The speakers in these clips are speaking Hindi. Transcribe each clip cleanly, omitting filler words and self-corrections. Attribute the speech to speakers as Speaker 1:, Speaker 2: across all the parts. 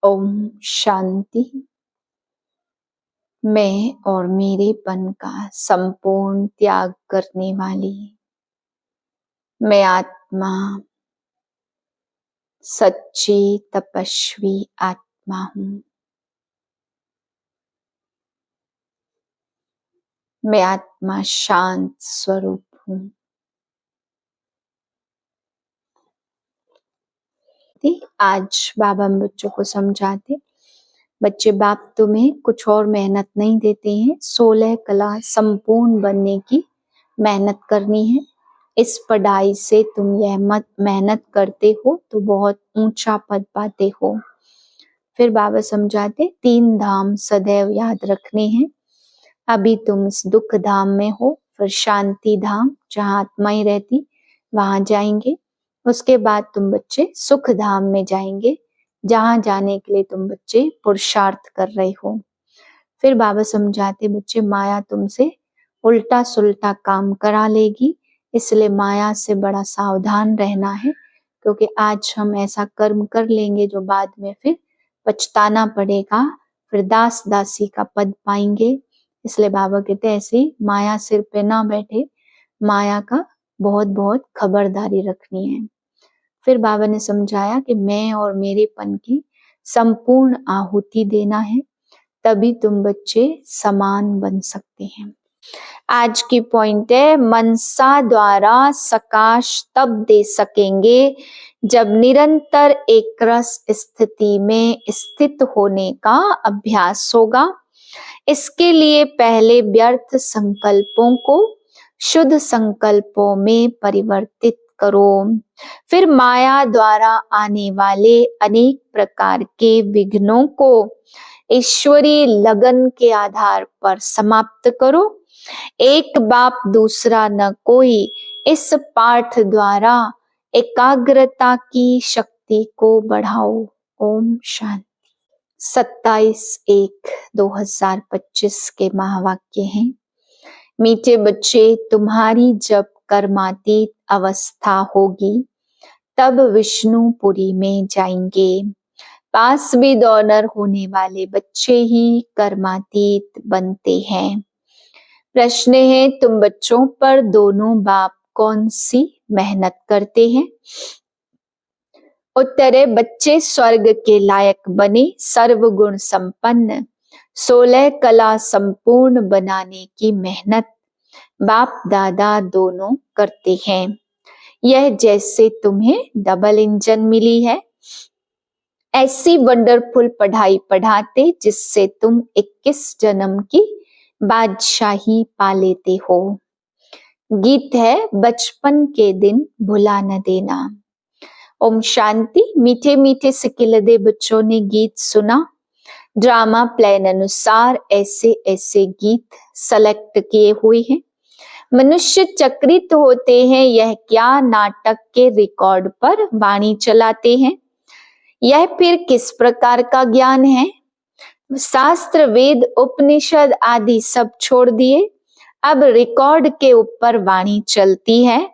Speaker 1: ओम शांति। मैं और मेरेपन का संपूर्ण त्याग करने वाली मैं आत्मा सच्ची तपस्वी आत्मा हूँ। मैं आत्मा शांत स्वरूप हूँ। आज बाबा हम बच्चों को समझाते, बच्चे बाप तुम्हें कुछ और मेहनत नहीं देते हैं, 16 कला संपूर्ण बनने की मेहनत करनी है। इस पढ़ाई से तुम यह मत मेहनत करते हो तो बहुत ऊंचा पद पाते हो। फिर बाबा समझाते 3 धाम सदैव याद रखने हैं। अभी तुम इस दुख धाम में हो, फिर शांति धाम जहाँ आत्मा ही रहती वहां जाएंगे। उसके बाद तुम बच्चे सुख धाम में जाएंगे, जहां जाने के लिए तुम बच्चे पुरुषार्थ कर रहे हो। फिर बाबा समझाते बच्चे माया तुमसे उल्टा सुल्टा काम करा लेगी, इसलिए माया से बड़ा सावधान रहना है, क्योंकि आज हम ऐसा कर्म कर लेंगे जो बाद में फिर पछताना पड़ेगा, फिर दास दासी का पद पाएंगे। इसलिए बाबा कहते हैं ऐसी माया सिर पे ना बैठे, माया का बहुत बहुत खबरदारी रखनी है। फिर बाबा ने समझाया कि मैं और मेरेपन की संपूर्ण आहुति देना है, तभी तुम बच्चे समान बन सकते हैं। आज की पॉइंट है, मनसा द्वारा सकाश तब दे सकेंगे जब निरंतर एक रस स्थिति में स्थित होने का अभ्यास होगा। इसके लिए पहले व्यर्थ संकल्पों को शुद्ध संकल्पों में परिवर्तित करो, फिर माया द्वारा आने वाले अनेक प्रकार के विघ्नों को ईश्वरीय लगन के आधार पर समाप्त करो। एक बाप दूसरा न कोई, इस पाठ द्वारा एकाग्रता की शक्ति को बढ़ाओ। ओम शांति। 27/1/2025 के महावाक्य हैं। मीठे बच्चे, तुम्हारी जब कर्मातीत अवस्था होगी तब विष्णुपुरी में जाएंगे। पास भी डॉनर होने वाले बच्चे ही कर्मातीत बनते हैं। प्रश्न है, तुम बच्चों पर दोनों बाप कौन सी मेहनत करते हैं? उत्तर है, बच्चे स्वर्ग के लायक बने, सर्वगुण संपन्न 16 कला संपूर्ण बनाने की मेहनत बाप दादा दोनों करते हैं। यह जैसे तुम्हें डबल इंजन मिली है, ऐसी वंडरफुल पढ़ाई पढ़ाते जिससे तुम 21 जन्म की बादशाही पा लेते हो। गीत है, बचपन के दिन भुला न देना। ओम शांति। मीठे मीठे सिकिलदे बच्चों ने गीत सुना। ड्रामा प्लान अनुसार ऐसे ऐसे गीत सेलेक्ट किए हुए हैं। मनुष्य चक्रित होते हैं, यह क्या नाटक के रिकॉर्ड पर वाणी चलाते हैं। यह फिर किस प्रकार का ज्ञान है? शास्त्र वेद उपनिषद आदि सब छोड़ दिए, अब रिकॉर्ड के ऊपर वाणी चलती है।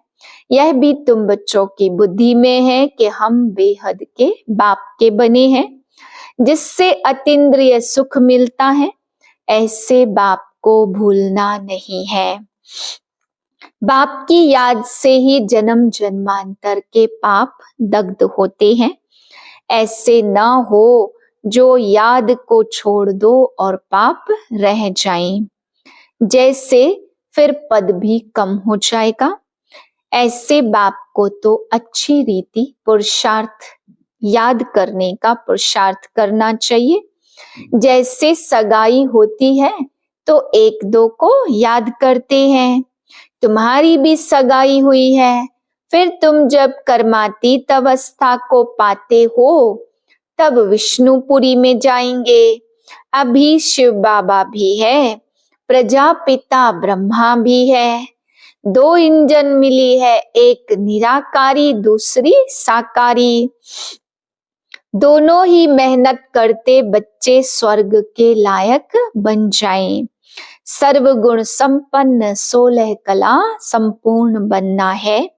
Speaker 1: यह भी तुम बच्चों की बुद्धि में है कि हम बेहद के बाप के बने हैं, जिससे अतीन्द्रिय सुख मिलता है। ऐसे बाप को भूलना नहीं है। बाप की याद से ही जन्म जन्मांतर के पाप दग्ध होते हैं। ऐसे न हो जो याद को छोड़ दो और पाप रह जाएं, जैसे फिर पद भी कम हो जाएगा। ऐसे बाप को तो अच्छी रीति पुरुषार्थ याद करने का पुरुषार्थ करना चाहिए। जैसे सगाई होती है तो एक दो को याद करते हैं। तुम्हारी भी सगाई हुई है, फिर तुम जब कर्मातीत अवस्था को पाते हो तब विष्णुपुरी में जाएंगे। अभी शिव बाबा भी है, प्रजापिता ब्रह्मा भी है। 2 इंजन मिली है, एक निराकारी दूसरी साकारी। दोनों ही मेहनत करते बच्चे स्वर्ग के लायक बन जाएं। सर्वगुण संपन्न 16 कला संपूर्ण बनना है।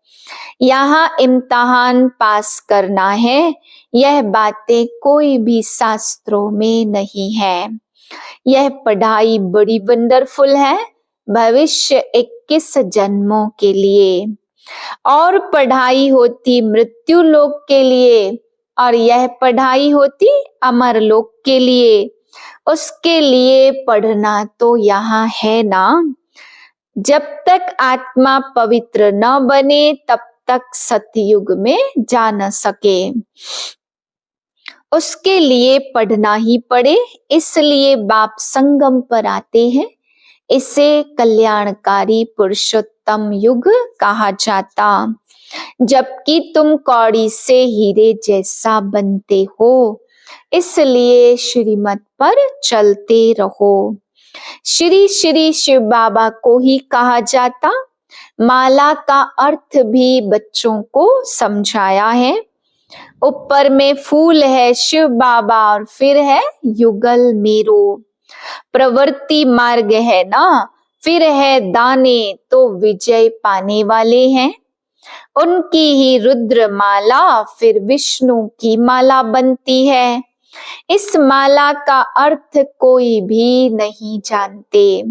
Speaker 1: यहाँ इम्तिहान पास करना है, यह बातें कोई भी शास्त्रों में नहीं है। यह पढ़ाई बड़ी वंडरफुल है, भविष्य 21 जन्मों के लिए, और पढ़ाई होती मृत्यु लोक के लिए, और यह पढ़ाई होती अमर लोक के लिए। उसके लिए पढ़ना तो यहाँ है ना। जब तक आत्मा पवित्र न बने तब तक सतयुग में जा न सके। उसके लिए पढ़ना ही पड़े, इसलिए बाप संगम पर आते हैं। इसे कल्याणकारी पुरुषोत्तम युग कहा जाता। जबकि तुम कौड़ी से हीरे जैसा बनते हो, इसलिए श्रीमत पर चलते रहो। श्री श्री शिव बाबा को ही कहा जाता। माला का अर्थ भी बच्चों को समझाया है। ऊपर में फूल है शिव बाबा और फिर है युगल मेरो। प्रवृत्ति मार्ग है ना, फिर है दाने तो विजय पाने वाले हैं। उनकी ही रुद्र माला फिर विष्णु की माला बनती है। इस माला का अर्थ कोई भी नहीं जानते।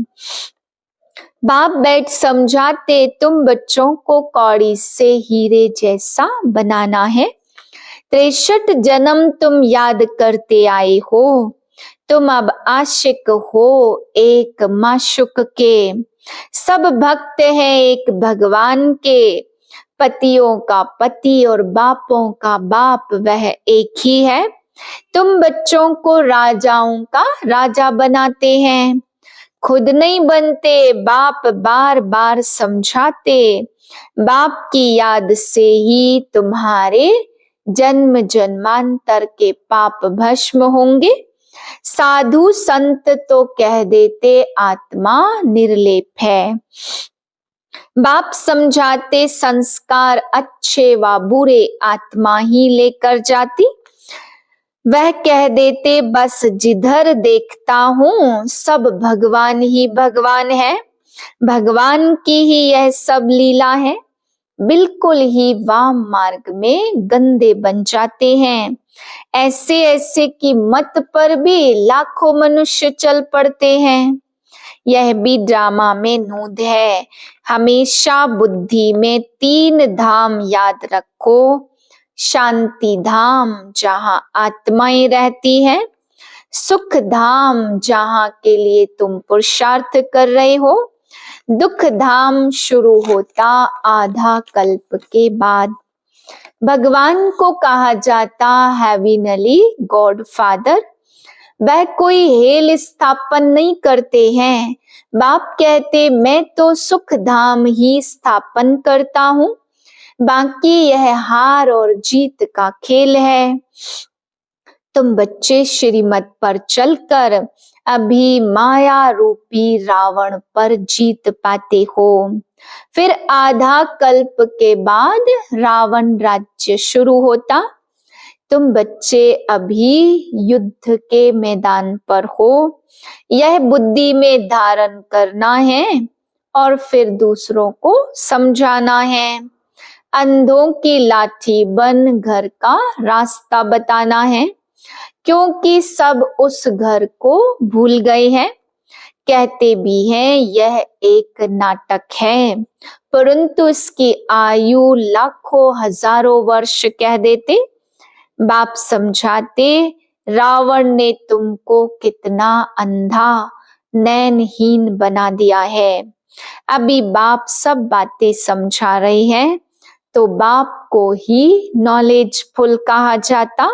Speaker 1: बाप बैठ समझाते, तुम बच्चों को कौड़ी से हीरे जैसा बनाना है। 63 जन्म तुम याद करते आए हो। तुम अब आशिक हो एक माशुक के। सब भक्त हैं एक भगवान के। पतियों का पति और बापों का बाप वह एक ही है। तुम बच्चों को राजाओं का राजा बनाते हैं, खुद नहीं बनते। बाप बार बार समझाते, बाप की याद से ही तुम्हारे जन्म जन्मांतर के पाप भस्म होंगे। साधु संत तो कह देते आत्मा निर्लेप है। बाप समझाते, संस्कार अच्छे व बुरे आत्मा ही लेकर जाती। वह कह देते, बस जिधर देखता हूँ सब भगवान ही भगवान है। भगवान की ही यह सब लीला है। बिल्कुल ही वाम मार्ग में गंदे बन जाते हैं। ऐसे ऐसे की मत पर भी लाखों मनुष्य चल पड़ते हैं। यह भी ड्रामा में नूद है। हमेशा बुद्धि में 3 धाम याद रखो। शांति धाम जहाँ आत्माएं रहती हैं, सुख धाम जहाँ के लिए तुम पुरुषार्थ कर रहे हो, दुख धाम शुरू होता आधा कल्प के बाद। भगवान को कहा जाता हेविनली गॉड फादर। वह कोई हेल स्थापन नहीं करते हैं। बाप कहते, मैं तो सुख धाम ही स्थापन करता हूँ, बाकी यह हार और जीत का खेल है। तुम बच्चे श्रीमत पर चलकर अभी माया रूपी रावण पर जीत पाते हो। फिर आधा कल्प के बाद रावण राज्य शुरू होता। तुम बच्चे अभी युद्ध के मैदान पर हो। यह बुद्धि में धारण करना है और फिर दूसरों को समझाना है। अंधों की लाठी बन घर का रास्ता बताना है, क्योंकि सब उस घर को भूल गए हैं। कहते भी हैं यह एक नाटक है, परंतु इसकी आयु लाखों हजारों वर्ष कह देते। बाप समझाते, रावण ने तुमको कितना अंधा नैनहीन बना दिया है। अभी बाप सब बातें समझा रहे हैं, तो बाप को ही नॉलेजफुल कहा जाता।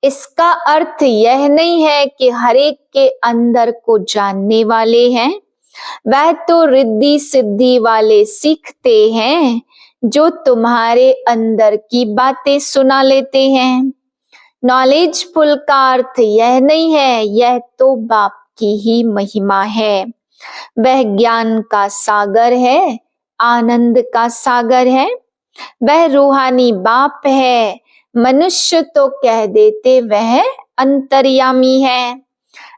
Speaker 1: इसका अर्थ यह नहीं है कि हर एक के अंदर को जानने वाले हैं। वह तो रिद्धि सिद्धि वाले सीखते हैं, जो तुम्हारे अंदर की बातें सुना लेते हैं। नॉलेजफुल का अर्थ यह नहीं है, यह तो बाप की ही महिमा है। वह ज्ञान का सागर है, आनंद का सागर है। वह रूहानी बाप है। मनुष्य तो कह देते वह अंतर्यामी है।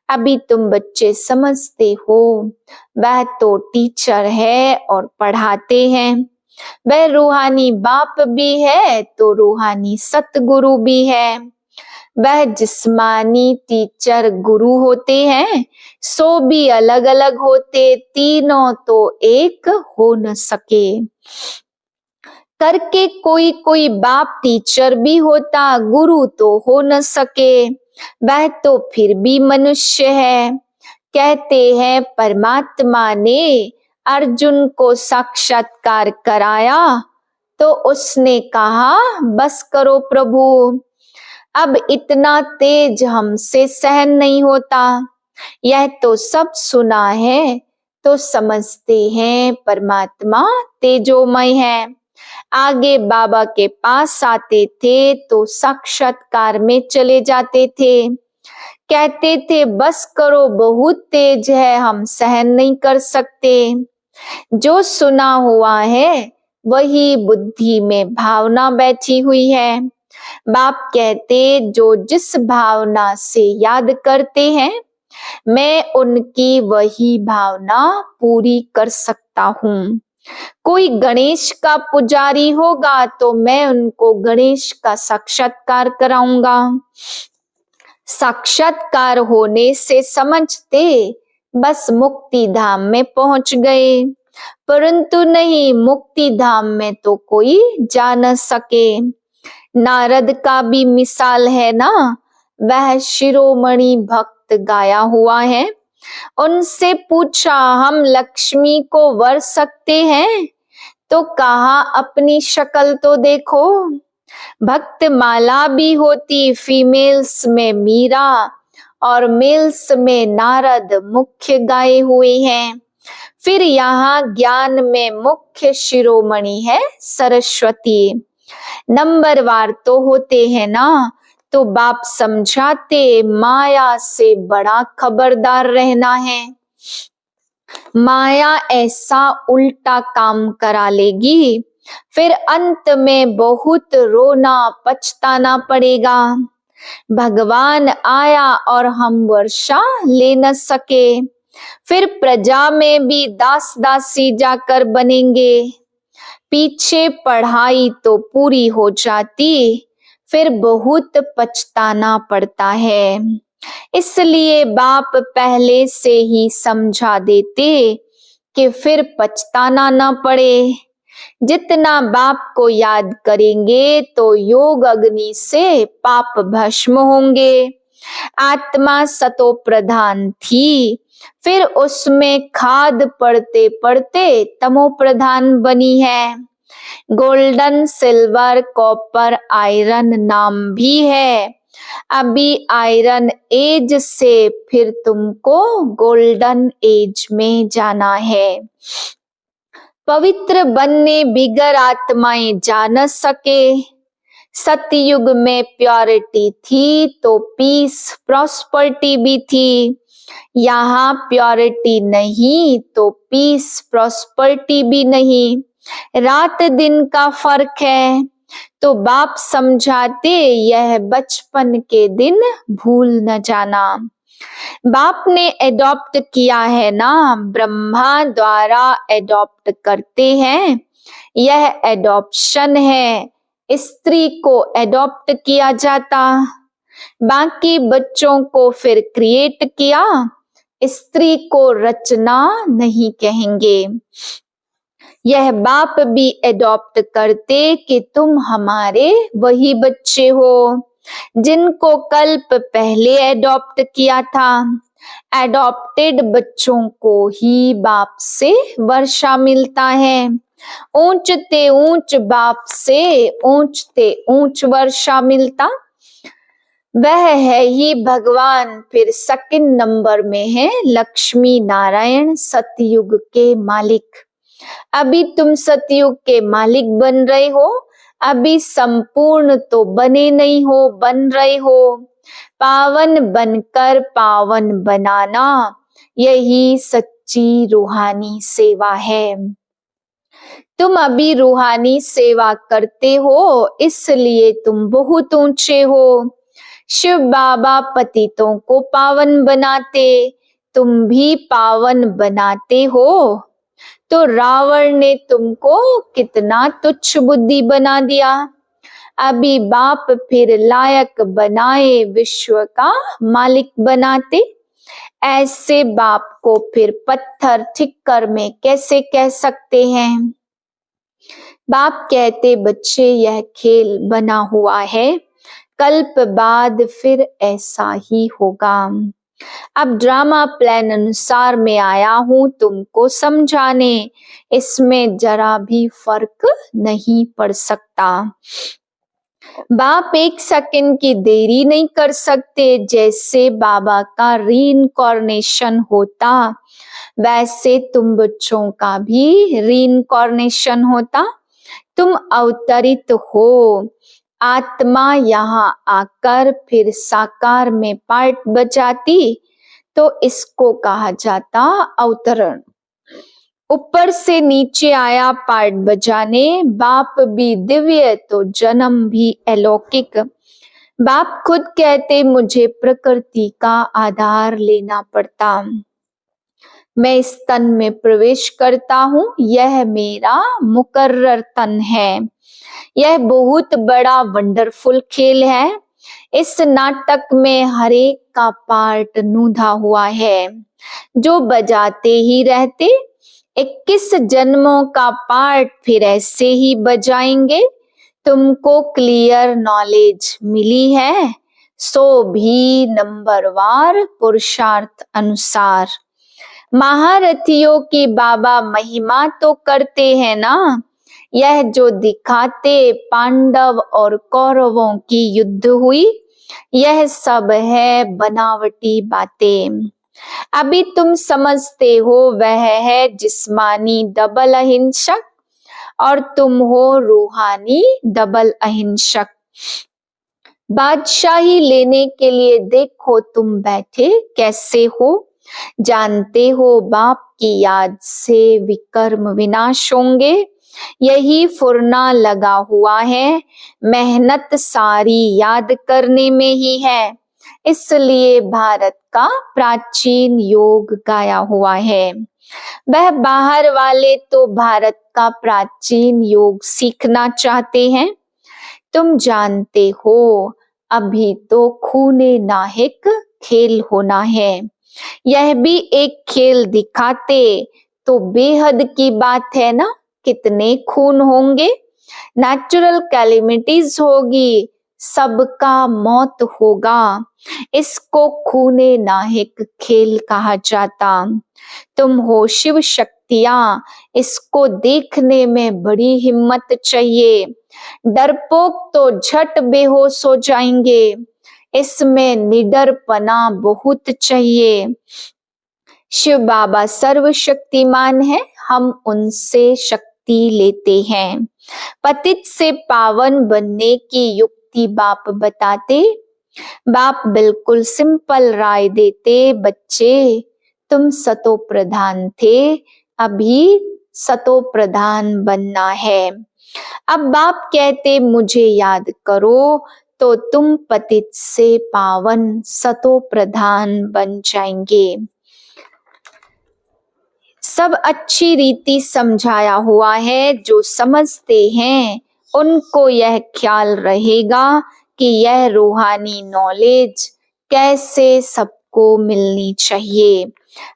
Speaker 1: अभी तुम बच्चे समझते हो, वह तो टीचर है और पढ़ाते हैं। वह रूहानी बाप भी है तो रूहानी सतगुरु भी है। वह जिस्मानी टीचर गुरु होते हैं, सो भी अलग अलग होते, तीनों तो एक हो न सके। करके कोई कोई बाप टीचर भी होता, गुरु तो हो न सके, वह तो फिर भी मनुष्य है। कहते हैं परमात्मा ने अर्जुन को साक्षात्कार कराया तो उसने कहा बस करो प्रभु, अब इतना तेज हमसे सहन नहीं होता। यह तो सब सुना है तो समझते हैं परमात्मा तेजोमय है। आगे बाबा के पास आते थे तो साक्षात्कार में चले जाते थे, कहते थे बस करो बहुत तेज है, हम सहन नहीं कर सकते। जो सुना हुआ है वही बुद्धि में भावना बैठी हुई है। बाप कहते जो जिस भावना से याद करते हैं मैं उनकी वही भावना पूरी कर सकता हूँ। कोई गणेश का पुजारी होगा तो मैं उनको गणेश का साक्षात्कार कराऊंगा। साक्षात्कार होने से समझते बस मुक्ति धाम में पहुंच गए, परंतु नहीं, मुक्ति धाम में तो कोई जा न सके। नारद का भी मिसाल है ना, वह शिरोमणि भक्त गाया हुआ है। उनसे पूछा हम लक्ष्मी को वर सकते हैं, तो कहा अपनी शक्ल तो देखो। भक्त माला भी होती, फीमेल्स में मीरा और मेल्स में नारद मुख्य गाए हुए हैं। फिर यहाँ ज्ञान में मुख्य शिरोमणि है सरस्वती। नंबरवार तो होते हैं ना, तो बाप समझाते माया से बड़ा खबरदार रहना है। माया ऐसा उल्टा काम करा लेगी, फिर अंत में बहुत रोना पछताना पड़ेगा। भगवान आया और हम वर्षा ले न सके, फिर प्रजा में भी दास दासी जाकर बनेंगे। पीछे पढ़ाई तो पूरी हो जाती, फिर बहुत पछताना पड़ता है। इसलिए बाप पहले से ही समझा देते कि फिर पछताना न पड़े। जितना बाप को याद करेंगे तो योग अग्नि से पाप भस्म होंगे। आत्मा सतो प्रधान थी, फिर उसमें खाद पड़ते पड़ते तमो प्रधान बनी है। गोल्डन, सिल्वर, कॉपर, आयरन नाम भी है। अभी आयरन एज से फिर तुमको गोल्डन एज में जाना है। पवित्र बनने बिगर आत्माएं जा न सके। सतयुग में प्योरिटी थी तो पीस प्रॉस्पर्टी भी थी। यहाँ प्योरिटी नहीं तो पीस प्रॉस्पर्टी भी नहीं। रात दिन का फर्क है। तो बाप समझाते यह बचपन के दिन भूल न जाना। बाप ने एडॉप्ट किया है ना, ब्रह्मा द्वारा एडॉप्ट करते हैं, यह एडॉप्शन है। स्त्री को एडॉप्ट किया जाता, बाकी बच्चों को फिर क्रिएट किया। स्त्री को रचना नहीं कहेंगे। यह बाप भी एडॉप्ट करते कि तुम हमारे वही बच्चे हो जिनको कल्प पहले एडॉप्ट किया था। एडॉप्टेड बच्चों को ही बाप से वर्षा मिलता है। ऊंचते ऊंच बाप से ऊंचते ऊंच वर्षा मिलता। वह है ही भगवान। फिर सेकंड नंबर में है लक्ष्मी नारायण, सतयुग के मालिक। अभी तुम सतयुग के मालिक बन रहे हो, अभी संपूर्ण तो बने नहीं हो, बन रहे हो। पावन बनकर पावन बनाना, यही सच्ची रूहानी सेवा है। तुम अभी रूहानी सेवा करते हो, इसलिए तुम बहुत ऊंचे हो। शिव बाबा पतितों को पावन बनाते, तुम भी पावन बनाते हो। तो रावण ने तुमको कितना तुच्छ बुद्धि बना दिया। अभी बाप फिर लायक बनाए विश्व का मालिक बनाते। ऐसे बाप को फिर पत्थर ठिक्कर में कैसे कह सकते हैं। बाप कहते बच्चे यह खेल बना हुआ है, कल्प बाद फिर ऐसा ही होगा। अब ड्रामा प्लान अनुसार मैं आया हूं तुमको समझाने, इसमें जरा भी फर्क नहीं पड़ सकता। बाप एक सेकंड की देरी नहीं कर सकते। जैसे बाबा का रीइंकॉर्नेशन होता वैसे तुम बच्चों का भी रीइंकॉर्नेशन होता। तुम अवतरित हो, आत्मा यहाँ आकर फिर साकार में पार्ट बजाती, तो इसको कहा जाता अवतरण। ऊपर से नीचे आया पार्ट बजाने, बाप भी दिव्य तो जन्म भी अलौकिक। बाप खुद कहते मुझे प्रकृति का आधार लेना पड़ता। मैं इस तन में प्रवेश करता हूँ, यह मेरा मुकर्रर तन है। यह बहुत बड़ा वंडरफुल खेल है। इस नाटक में हर एक का पार्ट नूंधा हुआ है, जो बजाते ही रहते। 21 जन्मों का पार्ट फिर ऐसे ही बजाएंगे। तुमको क्लियर नॉलेज मिली है, सो भी नंबरवार पुरुषार्थ अनुसार। महारथियों की बाबा महिमा तो करते हैं ना। यह जो दिखाते पांडव और कौरवों की युद्ध हुई, यह सब है बनावटी बातें। अभी तुम समझते हो वह है जिस्मानी डबल अहिंसक, और तुम हो रूहानी डबल अहिंसक। बादशाही लेने के लिए देखो तुम बैठे कैसे हो। जानते हो बाप की याद से विकर्म विनाश होंगे। यही फुरना लगा हुआ है, मेहनत सारी याद करने में ही है। इसलिए भारत का प्राचीन योग गाया हुआ है। वह बाहर वाले तो भारत का प्राचीन योग सीखना चाहते हैं। तुम जानते हो अभी तो खूने नाहिक खेल होना है। यह भी एक खेल दिखाते तो बेहद की बात है ना। कितने खून होंगे, नेचुरल कैलेमिटीज होगी, सबका मौत होगा। इसको खूने नाहिक खेल कहा जाता। तुम हो शिव शक्तियां, इसको देखने में बड़ी हिम्मत चाहिए। डरपोक तो झट बेहोश हो जाएंगे, इसमें निडरपना बहुत चाहिए। शिव बाबा सर्वशक्तिमान है, हम उनसे शक्ति लेते हैं। पतित से पावन बनने की युक्ति बाप बताते। बाप बिल्कुल सिंपल राय देते, बच्चे तुम सतो प्रधान थे, अभी सतो प्रधान बनना है। अब बाप कहते मुझे याद करो, तो तुम पतित से पावन सतो प्रधान बन जाएंगे। सब अच्छी रीति समझाया हुआ है। जो समझते हैं उनको यह ख्याल रहेगा कि यह रूहानी नॉलेज कैसे सबको मिलनी चाहिए।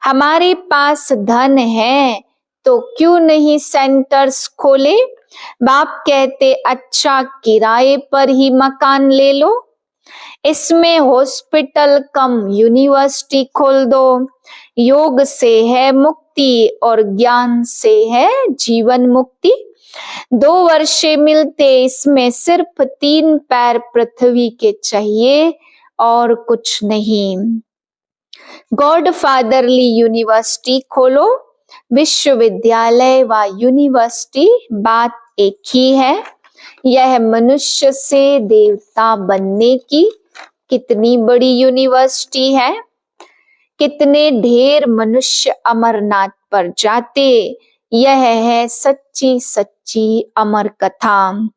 Speaker 1: हमारे पास धन है तो क्यों नहीं सेंटर्स खोले। बाप कहते अच्छा किराए पर ही मकान ले लो, इसमें हॉस्पिटल कम यूनिवर्सिटी खोल दो। योग से है मुक्ति और ज्ञान से है जीवन मुक्ति। 2 वर्षे मिलते, इसमें सिर्फ 3 पैर पृथ्वी के चाहिए और कुछ नहीं। गॉड फादरली यूनिवर्सिटी खोलो। विश्वविद्यालय व यूनिवर्सिटी बात एक ही है। यह मनुष्य से देवता बनने की कितनी बड़ी यूनिवर्सिटी है। कितने ढेर मनुष्य अमरनाथ पर जाते, यह है सच्ची सच्ची अमर कथा।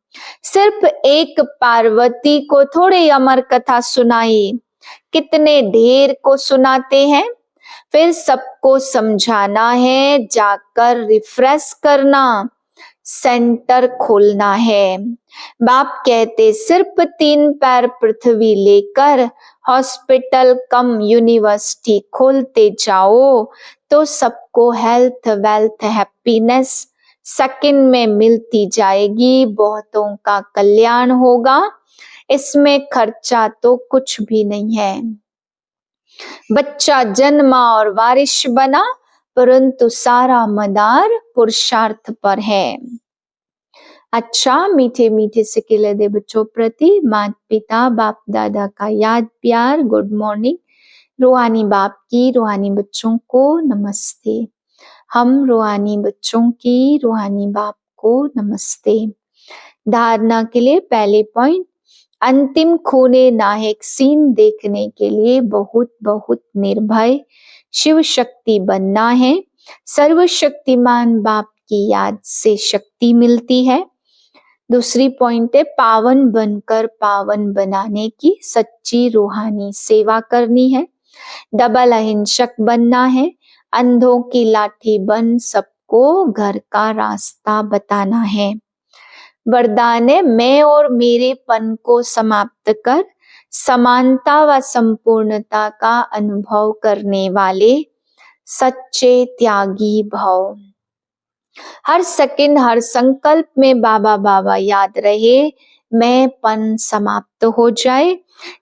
Speaker 1: सिर्फ एक पार्वती को थोड़े अमर कथा सुनाई, कितने ढेर को सुनाते हैं। फिर सबको समझाना है, जाकर रिफ्रेश करना, सेंटर खोलना है। बाप कहते सिर्फ 3 पैर पृथ्वी लेकर हॉस्पिटल कम यूनिवर्सिटी खोलते जाओ तो सबको हेल्थ, वेल्थ, हैप्पीनेस सेकंड में मिलती जाएगी, बहुतों का कल्याण होगा, इसमें खर्चा तो कुछ भी नहीं है। बच्चा जन्मा और वारिश बना, परंतु सारा मदार पुरुषार्थ पर है। अच्छा, मीठे मीठे सिकिले दे बच्चों प्रति माता पिता बाप दादा का याद प्यार, गुड मॉर्निंग। रूहानी बाप की रूहानी बच्चों को नमस्ते। हम रूहानी बच्चों की रूहानी बाप को नमस्ते। धारणा के लिए पहले पॉइंट, अंतिम खूने नाहक सीन देखने के लिए बहुत बहुत निर्भय शिव शक्ति बनना है। सर्वशक्तिमान बाप की याद से शक्ति मिलती है। दूसरी पॉइंट है, पावन बनकर पावन बनाने की सच्ची रूहानी सेवा करनी है। डबल अहिंसक बनना है। अंधों की लाठी बन सबको घर का रास्ता बताना है। वरदान है, मैं और मेरेपन को समाप्त कर समानता व संपूर्णता का अनुभव करने वाले सच्चे त्यागी भव। हर सेकंड हर संकल्प में बाबा बाबा याद रहे, मैंपन समाप्त हो जाए।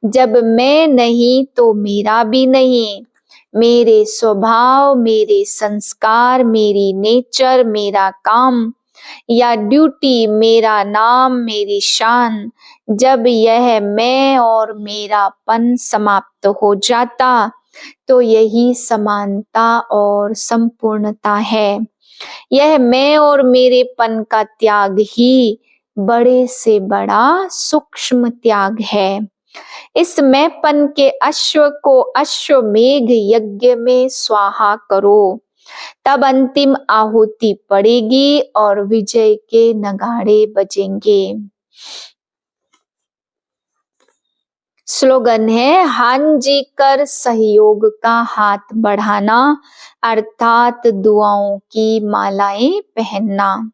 Speaker 1: जब मैं नहीं तो मेरा भी नहीं, मेरे स्वभाव, मेरे संस्कार, मेरी नेचर, मेरा काम या ड्यूटी, मेरा नाम, मेरी शान, जब यह मैं और मेरापन समाप्त हो जाता तो यही समानता और संपूर्णता है। यह मैं और मेरेपन का त्याग ही बड़े से बड़ा सूक्ष्म त्याग है। इस मैंपन के अश्व को अश्वमेघ यज्ञ में स्वाहा करो, तब अंतिम आहुति पड़ेगी और विजय के नगाड़े बजेंगे। स्लोगन है, हां जी कर सहयोग का हाथ बढ़ाना, अर्थात दुआओं की मालाएं पहनना।